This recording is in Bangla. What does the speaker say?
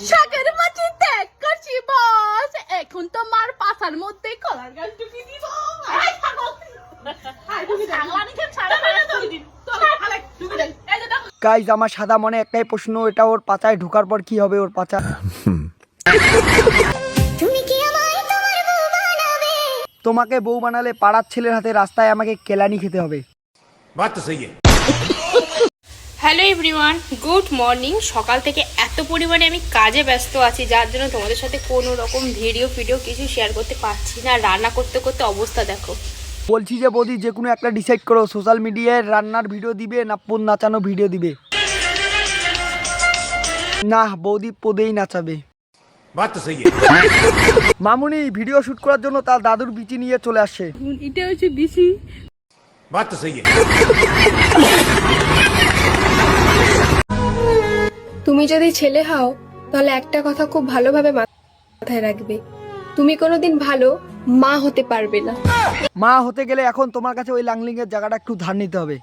শাকের মাছি ত্যাগ করছি বস, এখন তোমার পাছার মধ্যে কলার গাছ ঢুকিয়ে দিব। গাইজ আমার সাদা মনে একটাই প্রশ্ন, এটা ওর পাচায় ঢোকার পর কি হবে ওর পাচা? তোমাকে বউ বানালে পাড়ার ছেলের হাতে রাস্তায় আমাকে কেলানি খেতে হবে। Hello everyone, good morning. সকাল থেকে এত পরিমাণে আমি কাজে ব্যস্ত আছি, যার জন্য তোমাদের সাথে কোনো রকম ভিডিও কিছু শেয়ার করতে পারছি না। রান্না করতে করতে অবস্থা দেখো। বলছি যে বৌদি, যে কোনো একটা ডিসাইড করো, সোশ্যাল মিডিয়ায় রান্নার ভিডিও দিবে না পোদ নাচানো ভিডিও দিবে? না, বৌদি পোদেই নাচাবে। মামুনি ভিডিও শুট করার জন্য তার দাদুর বিচি নিয়ে চলে আসছে। এটা হচ্ছে বিসি। তুমি যদি ছেলে হও তাহলে একটা কথা খুব ভালোভাবে মাথায় রাখবে, তুমি কোনোদিন ভালো মা হতে পারবে না। মা হতে গেলে এখন তোমার কাছে ওই লাংলিং এর জায়গাটা একটু ধার নিতে হবে।